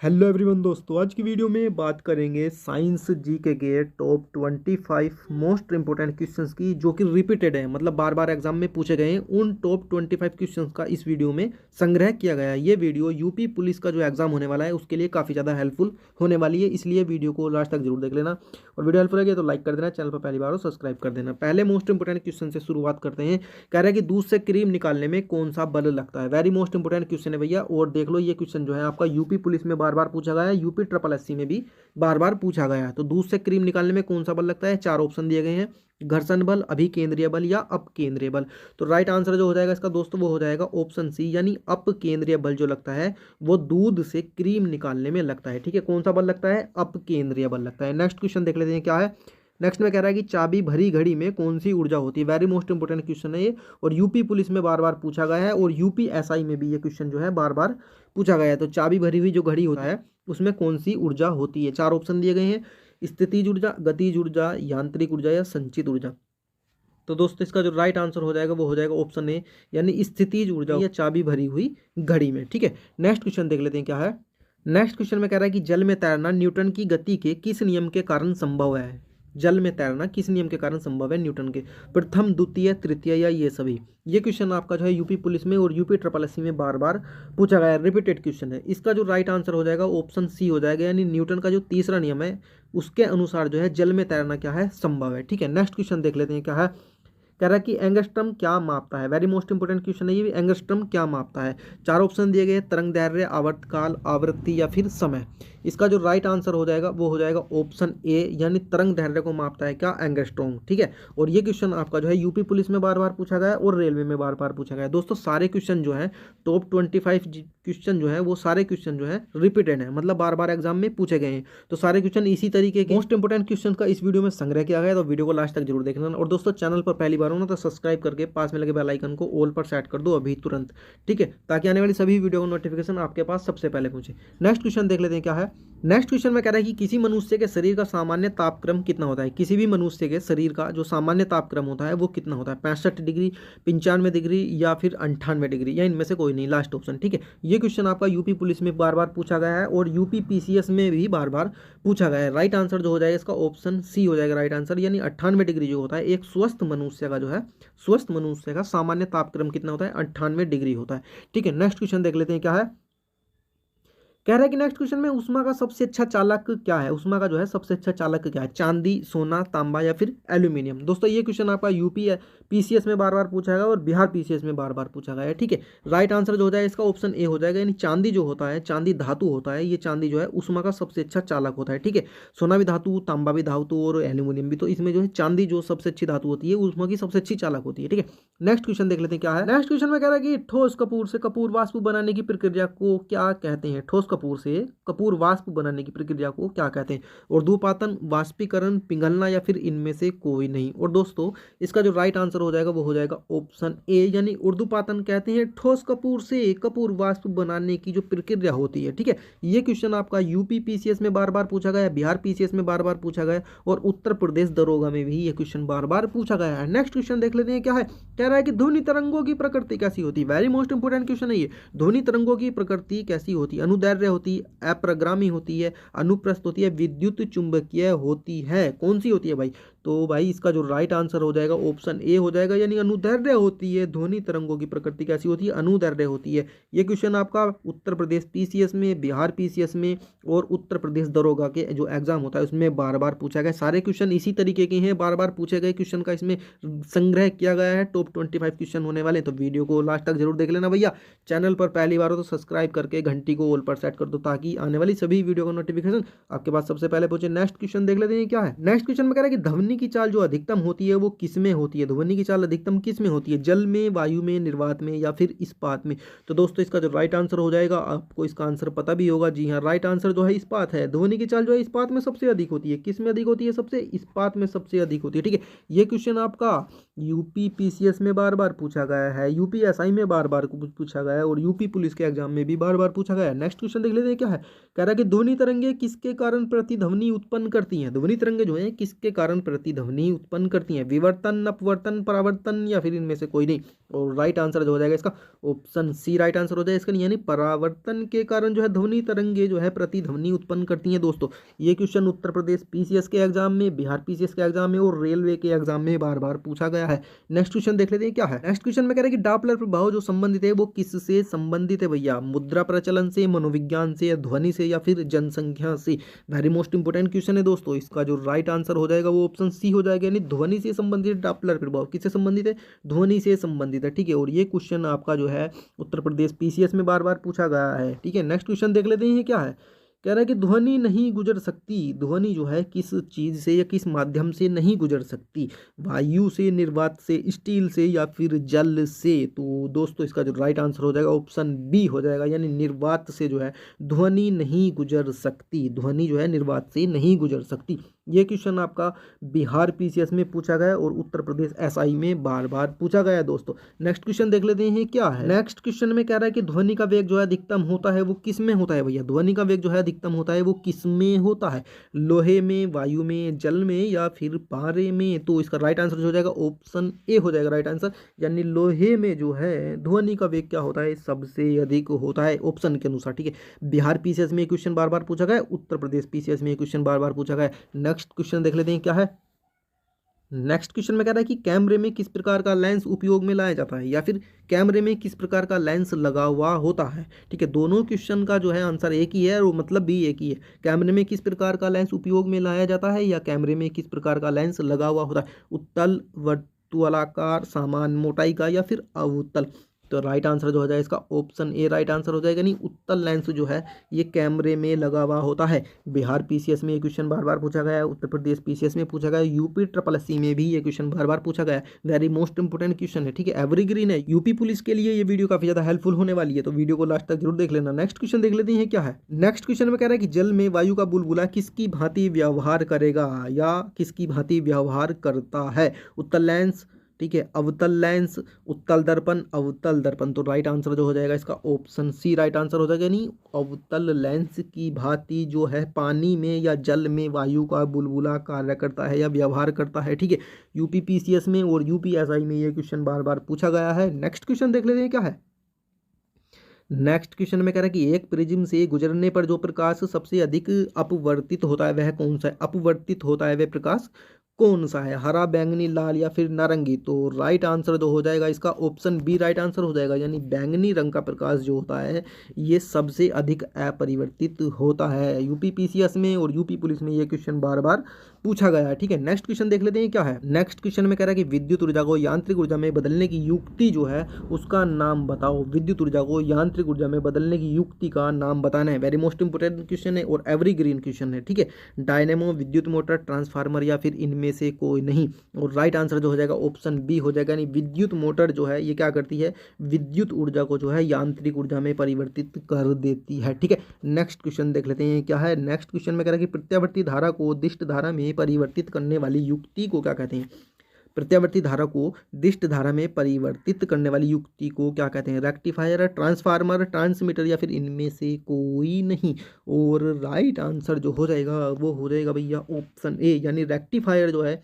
Hello everyone दोस्तों, आज की वीडियो में बात करेंगे साइंस जीके के टॉप 25 मोस्ट इंपोर्टेंट क्वेश्चंस की, जो कि रिपीटेड है, मतलब बार बार एग्जाम में पूछे गए हैं। उन टॉप 25 क्वेश्चंस का इस वीडियो में संग्रह किया गया है। ये वीडियो यूपी पुलिस का जो एग्जाम होने वाला है उसके लिए काफ़ी ज़्यादा हेल्पफुल होने वाली है, इसलिए वीडियो को लास्ट तक जरूर देख लेना। और वीडियो हेल्पफुल लगे तो लाइक कर देना, चैनल पर पहली बार हो सब्सक्राइब कर देना। पहले मोस्ट इंपोर्टेंट क्वेश्चन से शुरुआत करते हैं। कह रहा है कि दूध से क्रीम निकालने में कौन सा बल लगता है। वेरी मोस्ट इंपोर्टेंट क्वेश्चन है भैया। और देख लो, ये क्वेश्चन जो है आपका यूपी पुलिस में बार बार पूछा गया है, यूपी ट्रिपल एससी में भी बार बार पूछा गया है। तो दूध से क्रीम निकालने में कौन सा बल लगता है, चार ऑप्शन दिए गए हैं। घर्षण बल, अभिकेंद्रीय बल या अपकेंद्रीय बल। तो राइट आंसर जो हो जाएगा इसका दोस्तों वो हो जाएगा ऑप्शन सी, यानी अपकेंद्रीय बल जो लगता है वो दूध से क्रीम निकालने में लगता है। ठीक है, कौन सा बल लगता है, अपकेंद्रीय बल लगता है। नेक्स्ट क्वेश्चन देख लेते हैं क्या है। नेक्स्ट में कह रहा है कि चाबी भरी घड़ी में कौन सी ऊर्जा होती है। वेरी मोस्ट इंपोर्टेंट क्वेश्चन है ये, और यूपी पुलिस में बार बार पूछा गया है, और यूपी एसआई में भी ये क्वेश्चन जो है बार बार पूछा गया है। तो चाबी भरी हुई जो घड़ी होता है उसमें कौन सी ऊर्जा होती है। चार ऑप्शन दिए गए हैं, स्थितिज ऊर्जा, गतिज ऊर्जा, यांत्रिक ऊर्जा या संचित ऊर्जा। तो दोस्तों इसका जो राइट आंसर हो जाएगा वो हो जाएगा ऑप्शन ए, यानी स्थितिज ऊर्जा या चाबी भरी हुई घड़ी में। ठीक है, नेक्स्ट क्वेश्चन देख लेते हैं क्या है। नेक्स्ट क्वेश्चन में कह रहा है कि जल में तैरना न्यूटन की गति के किस नियम के कारण संभव है। जल में तैरना किस नियम के कारण संभव है, न्यूटन के। प्रथम, द्वितीय, तृतीय या ये सभी। ये क्वेश्चन आपका जो है यूपी पुलिस में और यूपी ट्रिपल एससी में बार बार पूछा गया है, रिपीटेड क्वेश्चन है। इसका जो राइट आंसर हो जाएगा ऑप्शन सी हो जाएगा, यानी न्यूटन का जो तीसरा नियम है उसके अनुसार जो है जल में तैरना क्या है, संभव है। ठीक है, नेक्स्ट क्वेश्चन देख लेते हैं क्या है। कह रहा है कि एंगस्ट्रम क्या मापता है। वेरी मोस्ट इंपोर्टेंट क्वेश्चन है ये भी, एंगस्ट्रम क्या मापता है। चार ऑप्शन दिए गए, तरंग दैर्ध्य, आवर्तकाल, आवृत्ति या फिर समय। इसका जो राइट आंसर हो जाएगा वो हो जाएगा ऑप्शन ए, यानी तरंग दैर्ध्य को मापता है क्या, एंगस्ट्रॉम। ठीक है, और ये क्वेश्चन आपका जो है यूपी पुलिस में बार बार पूछा गया है और रेलवे में बार बार पूछा गया है। दोस्तों सारे क्वेश्चन जो है टॉप 25 क्वेश्चन जो है वो सारे क्वेश्चन जो है रिपीटेड है, मतलब बार बार एग्जाम में पूछे गए हैं। तो सारे क्वेश्चन इसी तरीके के मोस्ट इंपोर्टेंट क्वेश्चन का इस वीडियो में संग्रह किया गया है। तो वीडियो को लास्ट तक जरूर देखना। और दोस्तों चैनल पर पहली बार हो ना तो सब्सक्राइब करके पास में लगे बेल आइकन को ऑल पर सेट कर दो अभी तुरंत। ठीक है, ताकि आने वाली सभी वीडियो को नोटिफिकेशन आपके पास सबसे पहले पहुंचे। नेक्स्ट क्वेश्चन देख लेते हैं क्या है। नेक्स्ट क्वेश्चन में कह रहा है कि किसी मनुष्य के शरीर का सामान्य तापक्रम कितना होता है। किसी भी मनुष्य के शरीर का जो सामान्य तापक्रम होता है वो कितना होता है, 65 डिग्री, 95 डिग्री या फिर 98 डिग्री, या इनमें से कोई नहीं, लास्ट ऑप्शन। ठीक है, ये क्वेश्चन आपका यूपी पुलिस में बार बार पूछा गया है और यूपी पीसीएस में भी बार बार पूछा गया है। राइट आंसर जो हो जाएगा इसका ऑप्शन सी हो जाएगा राइट आंसर, यानी 98 डिग्री जो होता है एक स्वस्थ मनुष्य का जो है, स्वस्थ मनुष्य का सामान्य तापक्रम कितना होता है, 98 डिग्री होता है। ठीक है, नेक्स्ट क्वेश्चन देख लेते हैं क्या है। कह रहा है कि नेक्स्ट क्वेश्चन में उष्मा का सबसे अच्छा चालक क्या है। उष्मा का जो है सबसे अच्छा चालक क्या है, चांदी, सोना, तांबा या फिर एल्यूमिनियम। दोस्तों ये क्वेश्चन आपका यूपी पीसीएस में बार बार पूछा गया और बिहार पीसीएस में बार बार पूछा गया है। ठीक है, राइट आंसर जो हो जाएगा इसका ऑप्शन ए हो जाएगा, यानी चांदी जो होता है, चांदी धातु होता है, ये चांदी जो है उष्मा का सबसे अच्छा चालक होता है। ठीक है, सोना भी धातु, तांबा भी धातु और एल्यूमिनियम भी, तो इसमें जो है चांदी जो सबसे अच्छी धातु होती है उष्मा की सबसे अच्छी चालक होती है। ठीक है, नेक्स्ट क्वेश्चन देख लेते हैं क्या है। नेक्स्ट क्वेश्चन में कह रहा है कि ठोस कपूर से कपूर वाष्प बनाने की प्रक्रिया को क्या कहते हैं। ठोस कपूर से कपूर वाष्प बनाने की प्रक्रिया को क्या कहते हैं। ऊर्ध्वपातन, वाष्पीकरण, पिघलना या फिर इनमें से कोई नहीं। और दोस्तों इसका जो राइट आंसर हो जाएगा वो हो जाएगा ऑप्शन ए, यानी ऊर्ध्वपातन कहते हैं ठोस कपूर से कपूर वाष्प बनाने की जो प्रक्रिया होती है। ठीक है, ये क्वेश्चन आपका यूपी पीसीएस में बार बार पूछा गया, बिहार पीसीएस में बार बार पूछा गया और उत्तर प्रदेश दरोगा में भी ये क्वेश्चन बार बार पूछा गया है। नेक्स्ट क्वेश्चन देख लेते हैं क्या है। कह रहा है कि ध्वनि तरंगों की प्रकृति कैसी होती है। वेरी मोस्ट इंपोर्टेंट क्वेश्चन है ये, ध्वनि तरंगों की प्रकृति कैसी होती है। अनुदैर्घ्य होती है, अप्रगामी होती है, अनुप्रस्थ होती है, विद्युत चुंबकीय होती है। कौन सी होती है भाई, तो भाई इसका जो राइट आंसर हो जाएगा ऑप्शन ए हो जाएगा, यानी अनुदैर्घ्य होती है। ध्वनि तरंगों की प्रकृति कैसी होती है, अनुदैर्घ्य होती है। ये क्वेश्चन आपका उत्तर प्रदेश पीसीएस में, बिहार पीसीएस में और उत्तर प्रदेश दरोगा के जो एग्जाम होता है उसमें बार बार पूछा गया। सारे क्वेश्चन इसी तरीके के हैं, बार बार पूछे गए क्वेश्चन का इसमें संग्रह किया गया है। टॉप 25 क्वेश्चन होने वाले, तो वीडियो को लास्ट तक जरूर देख लेना भैया। चैनल पर पहली बार हो तो सब्सक्राइब करके घंटी को ऑल पर सेट कर दो, ताकि आने वाली सभी वीडियो का नोटिफिकेशन आपके पास सबसे पहले पहुंचे। नेक्स्ट क्वेश्चन देख लेते हैं क्या है। नेक्स्ट क्वेश्चन में कह रहा है कि ध्वनि की चाल जो अधिकतम होती है वो किस में होती है। ध्वनि की चाल अधिकतम किस में होती है, जल में, वायु में, निर्वात में या फिर इस्पात में। तो दोस्तों इसका जो राइट आंसर हो जाएगा, आपको इसका आंसर पता भी होगा, जी हाँ राइट आंसर जो है इस्पात है। ध्वनि की चाल जो है इस्पात में सबसे अधिक होती है। किस में अधिक होती है, सबसे इस्पात में सबसे अधिक होती है। ठीक है, ये क्वेश्चन आपका यूपी पीसीएस में बार बार पूछा गया है, यूपी एसआई में बार बार पूछा गया है और यूपी पुलिस के एग्जाम में भी बार बार पूछा गया है। नेक्स्ट क्वेश्चन देख लेते हैं क्या है। कह रहा है कि ध्वनि तरंगे किसके कारण प्रतिध्वनि उत्पन्न करती हैं। ध्वनि तरंगे जो है किसके कारण प्रतिध्वनि उत्पन्न करती हैं? विवर्तन, अपवर्तन, परावर्तन या फिर इनमें से कोई नहीं। और राइट आंसर जो हो जाएगा इसका ऑप्शन सी राइट आंसर हो जाएगा इसका, यानी परावर्तन के कारण जो है ध्वनि तरंगे जो है प्रतिध्वनि उत्पन्न करती हैं दोस्तों। ये क्वेश्चन उत्तर प्रदेश पीसीएस के एग्जाम में, बिहार पीसीएस के एग्जाम में और रेलवे के एग्जाम में बार बार पूछा गया है। नेक्स्ट क्वेश्चन देख लेते हैं क्या है। नेक्स्ट क्वेश्चन में कह रहा है कि डॉपलर प्रभाव जो संबंधित है वो किससे संबंधित है भैया? मुद्रा प्रचलन से, मनोविज्ञान से, ध्वनि से या फिर जनसंख्या से? वेरी मोस्ट इंपोर्टेंट क्वेश्चन है दोस्तों। इसका जो राइट आंसर हो जाएगा वो ऑप्शन सी हो जाएगा, यानी ध्वनि से संबंधित डॉपलर प्रभाव। किससे संबंधित है? ध्वनि से संबंधित है, ठीक है। और ये क्वेश्चन आपका जो है उत्तर प्रदेश पीसीएस में बार बार पूछा गया है, ठीक है। नेक्स्ट क्वेश्चन देख लेते हैं क्या है। कह रहा है कि ध्वनि नहीं गुजर सकती, ध्वनि जो है किस चीज से या किस माध्यम से नहीं गुजर सकती? वायु से, निर्वात से, स्टील से या फिर जल से? तो दोस्तों इसका जो राइट आंसर हो जाएगा ऑप्शन बी हो जाएगा, यानी निर्वात से जो है ध्वनि नहीं गुजर सकती। ध्वनि जो है निर्वात से नहीं गुजर सकती। ये क्वेश्चन आपका बिहार पीसीएस में पूछा गया और उत्तर प्रदेश एसआई में बार बार पूछा गया है दोस्तों। नेक्स्ट क्वेश्चन देख लेते हैं क्या है। नेक्स्ट क्वेश्चन में कह रहा है कि ध्वनि का वेग जो है अधिकतम होता है वो किस में होता है भैया? ध्वनि का वेग जो है अधिकतम होता है वो किस में होता है? लोहे में, वायु में, जल में या फिर पारे में? तो इसका राइट आंसर जो हो जाएगा ऑप्शन ए हो जाएगा राइट आंसर, यानी लोहे में जो है ध्वनि का वेग क्या होता है? सबसे अधिक होता है ऑप्शन के अनुसार, ठीक है। बिहार पीसीएस में क्वेश्चन बार बार पूछा गया, उत्तर प्रदेश पीसीएस में क्वेश्चन बार बार पूछा गया। नेक्स्ट क्वेश्चन देख लेते हैं क्या है। नेक्स्ट क्वेश्चन में कह रहा है कि कैमरे में किस प्रकार का लेंस उपयोग में लाया जाता है, या फिर कैमरे में किस प्रकार का लेंस लगा हुआ होता है, ठीक है। दोनों क्वेश्चन का जो है आंसर एक ही है और मतलब भी एक ही है। कैमरे में किस प्रकार का लेंस उपयोग में लाया जाता है या कैमरे में किस प्रकार का लेंस लगा हुआ होता है? उत्तल, वर्तुलाकार, समान मोटाई का या फिर अवतल? तो राइट आंसर जो हो जाएगा इसका ऑप्शन ए राइट आंसर हो जाएगा, नहीं उत्तल लेंस जो है ये कैमरे में लगा हुआ होता है। बिहार पीसीएस में ये क्वेश्चन बार बार पूछा गया है, उत्तर प्रदेश पीसीएस में पूछा गया है, यूपी ट्रिपल एससी में भी ये क्वेश्चन बार बार पूछा गया है। वेरी मोस्ट इंपोर्टेंट क्वेश्चन है, ठीक है, एवरीग्रीन है। यूपी पुलिस के लिए ये वीडियो काफी ज्यादा हेल्पफुल होने वाली है, तो वीडियो को लास्ट तक जरूर देख लेना। नेक्स्ट क्वेश्चन देख लेते हैं क्या है। नेक्स्ट क्वेश्चन में कह रहा है कि जल में वायु का बुलबुला किसकी भांति व्यवहार करेगा या किसकी भांति व्यवहार करता है? उत्तल लेंस, ठीक है, अवतल लेंस, उत्तल दर्पण, अवतल दर्पण। तो राइट आंसर जो हो जाएगा इसका ऑप्शन सी राइट आंसर हो जाएगा, नहीं अवतल लेंस की भांति जो है पानी में या जल में वायु का बुलबुला कार्य करता है या व्यवहार करता है, ठीक है। यूपी पीसीएस में और यूपी एसआई में ये क्वेश्चन बार बार पूछा गया है। नेक्स्ट क्वेश्चन देख लेते हैं क्या है। नेक्स्ट क्वेश्चन में कह रहा है कि एक प्रिज्म से गुजरने पर जो प्रकाश सबसे अधिक अपवर्तित होता है वह कौन सा है? अपवर्तित होता है वह प्रकाश कौन सा है? हरा, बैंगनी, लाल या फिर नारंगी? तो राइट आंसर जो हो जाएगा इसका ऑप्शन बी राइट आंसर हो जाएगा, यानी बैंगनी रंग का प्रकाश जो होता है ये सबसे अधिक अपरिवर्तित होता है। यूपी पीसीएस में और यूपी पुलिस में ये क्वेश्चन बार बार पूछा गया है, ठीक है। नेक्स्ट क्वेश्चन देख लेते हैं क्या है। नेक्स्ट क्वेश्चन में कह रहा है कि विद्युत ऊर्जा को यांत्रिक ऊर्जा में बदलने की युक्ति जो है उसका नाम बताओ। विद्युत ऊर्जा को यांत्रिक ऊर्जा में बदलने की युक्ति का नाम बताना है। वेरी मोस्ट इंपोर्टेंट क्वेश्चन है और एवरीग्रीन क्वेश्चन है, ठीक है। डायनेमो, विद्युत मोटर, ट्रांसफार्मर या फिर इनमें से कोई नहीं। और राइट आंसर जो हो जाएगा ऑप्शन बी हो जाएगा, यानी विद्युत मोटर जो है ये क्या करती है? विद्युत ऊर्जा को जो है यांत्रिक ऊर्जा में परिवर्तित कर देती है, ठीक है। नेक्स्ट क्वेश्चन देख लेते हैं क्या है। नेक्स्ट क्वेश्चन में कह रहा है कि प्रत्यावर्ती धारा को दिष्ट धारा में परिवर्तित करने वाली युक्ति को क्या कहते हैं? प्रत्यावर्ती धारा को दिष्ट धारा में परिवर्तित करने वाली युक्ति को क्या कहते हैं? रेक्टिफायर, ट्रांसफार्मर, ट्रांसमीटर या फिर इनमें से कोई नहीं। और राइट आंसर जो हो जाएगा वो हो जाएगा भैया ऑप्शन ए, यानी रेक्टिफायर जो है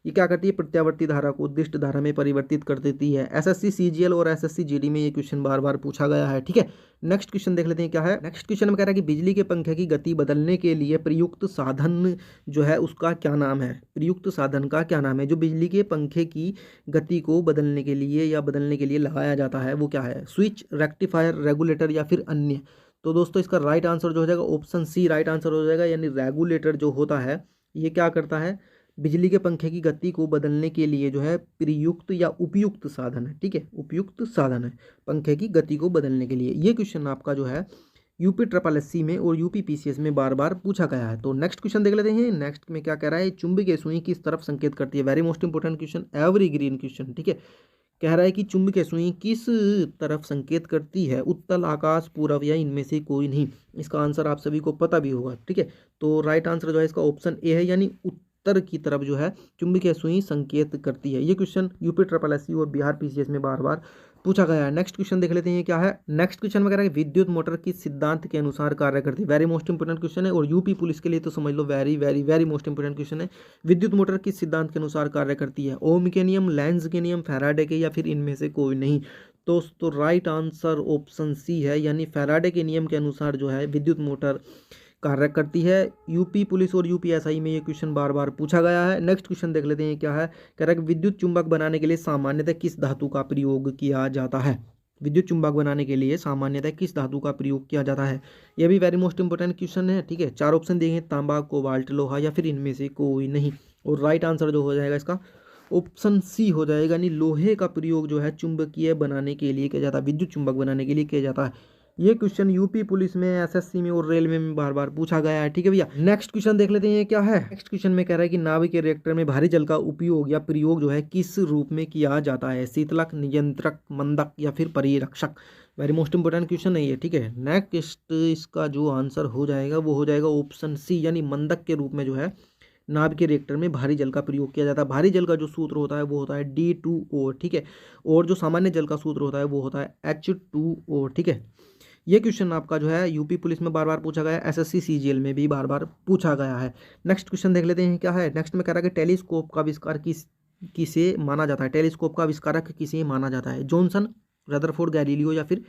ये क्या करती है? प्रत्यावर्ती धारा को दिष्ट धारा में परिवर्तित कर देती है। एसएससी सीजीएल और एसएससी जीडी में ये क्वेश्चन बार बार पूछा गया है, ठीक है। नेक्स्ट क्वेश्चन देख लेते हैं क्या है। नेक्स्ट क्वेश्चन में कह रहा है कि बिजली के पंखे की गति बदलने के लिए प्रयुक्त साधन जो है उसका क्या नाम है? प्रयुक्त साधन का क्या नाम है? जो बिजली के पंखे की गति को बदलने के लिए या बदलने के लिए लगाया जाता है वो क्या है? स्विच, रेक्टिफायर, रेगुलेटर या फिर अन्य? तो दोस्तों इसका राइट आंसर जो हो जाएगा ऑप्शन सी राइट आंसर हो जाएगा, यानी रेगुलेटर जो होता है ये क्या करता है? बिजली के पंखे की गति को बदलने के लिए जो है प्रयुक्त या उपयुक्त साधन है, ठीक है, उपयुक्त साधन है पंखे की गति को बदलने के लिए। ये क्वेश्चन आपका जो है यूपी ट्रिपल एससी में और यूपी पीसीएस में बार बार पूछा गया है। तो नेक्स्ट क्वेश्चन देख लेते हैं। नेक्स्ट में क्या कह रहा है? चुंबकीय सुई किस तरफ संकेत करती है? Very most important question, evergreen question, ठीक है। कह रहा है कि चुंबकीय सुई किस तरफ संकेत करती है? उत्तल, आकाश, पूरब या इनमें से कोई नहीं। इसका आंसर आप सभी को पता भी होगा, ठीक है। तो राइट आंसर जो है इसका ऑप्शन ए है, यानी उत्तर की तरफ जो है चुंबकीय सुई संकेत करती है। ये क्वेश्चन यूपी ट्रिपल एससी और बिहार पीसीएस में बार बार पूछा गया है। नेक्स्ट क्वेश्चन देख लेते हैं क्या है। नेक्स्ट क्वेश्चन में कह रहा है विद्युत मोटर किस सिद्धांत के अनुसार कार्य करती है। वेरी मोस्ट इंपोर्टेंट क्वेश्चन है और यूपी पुलिस के लिए तो समझ लो very very very most important question है। विद्युत मोटर किस सिद्धांत के अनुसार कार्य करती है। ओम के नियम, लेंज के नियम, फैराडे के, या फिर इनमें से कोई नहीं। दोस्तों राइट आंसर ऑप्शन सी है, यानी फैराडे के नियम के अनुसार जो है विद्युत मोटर कार्य करती है। यूपी पुलिस और यूपीएसआई में ये क्वेश्चन बार बार पूछा गया है। नेक्स्ट क्वेश्चन देख लेते हैं क्या है। कह रहा है कि विद्युत चुंबक बनाने के लिए सामान्यतः किस धातु का प्रयोग किया जाता है। विद्युत चुंबक बनाने के लिए सामान्यतः किस धातु का प्रयोग किया जाता है। यह भी वेरी मोस्ट इंपोर्टेंट क्वेश्चन है। ठीक है, 4 ऑप्शन दिए हैं, तांबा, कोबाल्ट, लोहा, या फिर इनमें से कोई नहीं। और राइट आंसर जो हो जाएगा इसका ऑप्शन सी हो जाएगा, यानी लोहे का प्रयोग जो है चुंबकीय बनाने के लिए किया जाता है, विद्युत चुंबक बनाने के लिए किया जाता है। ये क्वेश्चन यूपी पुलिस में, एसएससी में और रेलवे में बार बार पूछा गया है। ठीक है भैया, नेक्स्ट क्वेश्चन देख लेते हैं क्या है। नेक्स्ट क्वेश्चन में कह रहा है कि नाभिकीय रिएक्टर में भारी जल का उपयोग या प्रयोग जो है किस रूप में किया जाता है। शीतलक, नियंत्रक, मंदक, या फिर परिरक्षक। वेरी मोस्ट इंपोर्टेंट क्वेश्चन है ये। ठीक है, नेक्स्ट इसका जो आंसर हो जाएगा वो हो जाएगा ऑप्शन सी, यानी मंदक के रूप में जो है नाभिकीय रिएक्टर में भारी जल का प्रयोग किया जाता है। भारी जल का जो सूत्र होता है वो होता है D2O। ठीक है, और जो सामान्य जल का सूत्र होता है वो होता है H2O। ठीक है, ये क्वेश्चन आपका जो है यूपी पुलिस में बार बार पूछा गया है, एसएससी सीजीएल में भी बार बार पूछा गया है। नेक्स्ट क्वेश्चन देख लेते हैं क्या है। नेक्स्ट में कह रहा है कि टेलीस्कोप का आविष्कार किसे माना जाता है। टेलीस्कोप का आविष्कारक किसे माना जाता है। जॉनसन, रदरफोर्ड, गैलीलियो, या फिर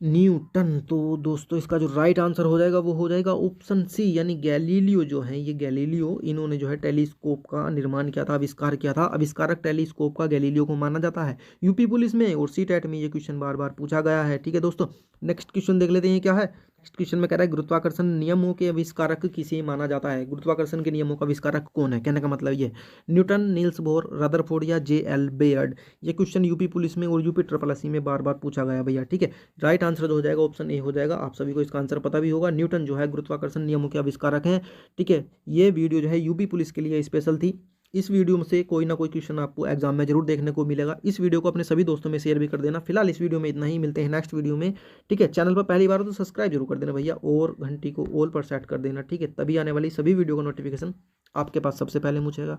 न्यूटन। तो दोस्तों इसका जो राइट आंसर हो जाएगा वो हो जाएगा ऑप्शन सी, यानी गैलीलियो जो है, ये गैलीलियो, इन्होंने जो है टेलीस्कोप का निर्माण किया था, आविष्कार किया था। आविष्कारक टेलीस्कोप का गैलीलियो को माना जाता है यूपी पुलिस में और सीटेट में ये क्वेश्चन बार बार पूछा गया है। ठीक है दोस्तों, नेक्स्ट क्वेश्चन देख लेते हैं क्या है। नेक्स्ट क्वेश्चन में कह रहा है गुरुत्वाकर्षण नियमों के आविष्कारक किसे माना जाता है। गुरुत्वाकर्षण के नियमों का आविष्कारक कौन है, कहने का मतलब ये न्यूटन, नील्स बोर, रदरफोर्ड, या JL बेयर्ड। ये क्वेश्चन यूपी पुलिस में और यूपी SSC में बार बार पूछा गया भैया। ठीक है, राइट आंसर जो हो जाएगा ऑप्शन ए हो जाएगा। आप सभी को इसका आंसर पता भी होगा, न्यूटन जो है गुरुत्वाकर्षण नियमों के आविष्कारक हैं। ठीक है, ये वीडियो जो है यूपी पुलिस के लिए स्पेशल थी। इस वीडियो में से कोई ना कोई क्वेश्चन आपको एग्जाम में जरूर देखने को मिलेगा। इस वीडियो को अपने सभी दोस्तों में शेयर भी कर देना। फिलहाल इस वीडियो में इतना ही, मिलते हैं नेक्स्ट वीडियो में। ठीक है, चैनल पर पहली बार हो तो सब्सक्राइब जरूर कर देना भैया, और घंटी को ऑल पर सेट कर देना। ठीक है, तभी आने वाली सभी वीडियो का नोटिफिकेशन आपके पास सबसे पहले पहुंचेगा।